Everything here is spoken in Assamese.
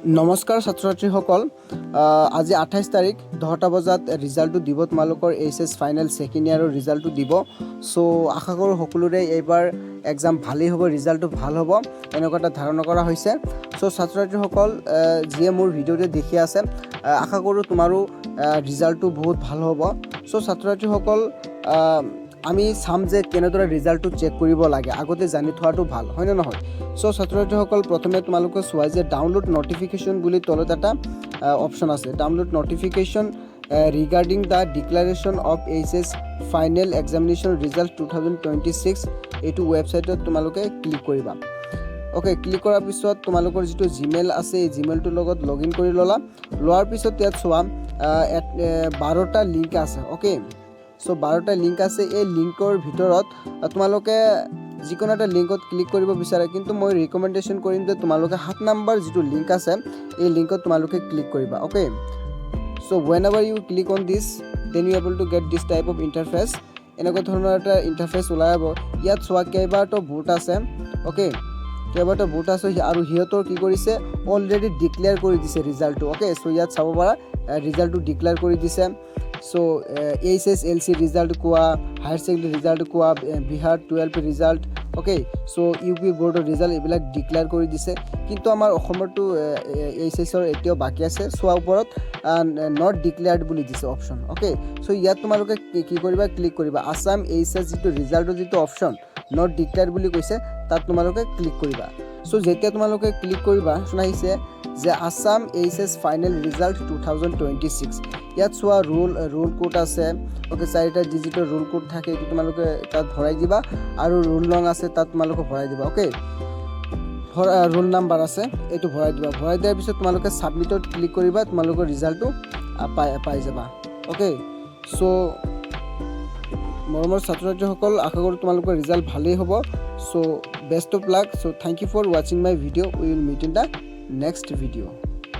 নমস্কাৰ ছাত্ৰ ছাত্ৰীসকল আজি 28 তাৰিখ 10টা বজাত ৰিজাল্টটো দিব তোমালোকৰ এইচএছ ফাইনেল সেকেন্ড ইয়াৰৰ ৰিজাল্টটো দিব সো আশা কৰোঁ সকলোৰে এইবাৰ এক্সাম ভালেই হ'ব ৰিজাল্টটো ভাল হ'ব এনেকুৱা এটা ধাৰণা কৰা হৈছে সো ছাত্ৰ ছাত্ৰীসকল যিয়ে মোৰ ভিডিঅ'টো দেখি আছে আশা কৰোঁ তোমাৰো ৰিজাল্টটো বহুত ভাল হ'ব সো ছাত্ৰ ছাত্ৰীসকল আমি চাম যে কেনেদৰে ৰিজাল্টটো চেক কৰিব লাগে আগতে জানি থোৱাটো ভাল হয় না নহয় সো ছাত্ৰ ছাত্ৰীসকল প্ৰথমে তোমালোকে চোৱা যে ডাউনলোড নটিফিকেশ্যন বুলি তলত এটা অপশ্যন আছে download notification regarding the declaration of HS final examination result 2026 এইটো ৱেবছাইটত তোমালোকে ক্লিক কৰিবা ওকে ক্লিক কৰাৰ পিছত তোমালোকৰ যিটো জিমেইল আছে এই জিমেইলটোৰ লগত লগইন কৰি ল'লা লোৱাৰ পিছত ইয়াত চোৱা 12টা লিংক আছে ওকে সো 12টা লিংক আছে এই লিংকৰ ভিতৰত তোমালোকে যিকোনো এটা লিংকত ক্লিক কৰিব বিচাৰে কিন্তু মই ৰিকমেন্ডেশন কৰিম যে তোমালোকে 7 নম্বৰ যিটো লিংক আছে এই লিংকত তোমালোকে ক্লিক কৰিবা okay so whenever you click on this then you able to get this type of interface এনেকুৱা ধৰণৰ এটা ইন্টাৰফেস ওলাব ইয়াত চোৱা কেইবাৰটো ভোট আছে ওকে কেইবাৰটো ভোট আছে আৰু হিয়তৰ কি কৰিছে অলৰেডি ডিক্লেয়াৰ কৰি দিছে ৰিজাল্টটো ওকে সো ইয়াত চাব পাৰা ৰিজাল্টটো ডিক্লেয়াৰ কৰি দিছে সো এইচএসএলসি ৰিজাল্ট কোৱা হায়াৰ সেকেন্ডাৰী ৰিজাল্ট কোৱা Bihar 12 result okay so UP বোৰ্ডৰ ৰিজাল্ট এইবিলাক ডিক্লেয়াৰ কৰি দিছে কিন্তু আমাৰ অসমৰটো এইচএসৰ এতিয়াও বাকি আছে সোৱা ওপৰত নট ডিক্লেয়াৰ্ড বুলি দিছে অপচন ওকে সো ইয়াত তোমালোকে কি কৰিবা ক্লিক কৰিবা আসাম এইচএস যিটো ৰিজাল্টৰ যিটো অপচন নট ডিক্লেয়াৰ্ড বুলি কৈছে তাত তোমালোকে ক্লিক কৰিবা সো যেতিয়া তোমালোকে ক্লিক কৰিবা শুনাইছে যে আসাম এইচএস ফাইনেল ৰিজাল্ট 2026 ইয়াত চোৱা ৰোল কোড আছে ওকে চাৰিটা ডিজিটেল ৰোল কোড থাকে এইটো তোমালোকে তাত ভৰাই দিবা আৰু ৰোল নং আছে তাত তোমালোকে ভৰাই দিবা ওকে ৰোল নাম্বাৰ আছে এইটো ভৰাই দিবা ভৰাই দিয়াৰ পিছত তোমালোকে সাবমিটত ক্লিক কৰিবা তোমালোকৰ ৰিজাল্টটো পাই যাবা ওকে সো মৰমৰ ছাত্ৰ ছাত্ৰীসকল আশা কৰোঁ তোমালোকৰ ৰিজাল্ট ভালেই হ'ব so best of luck so thank you for watching my video we will meet in the next video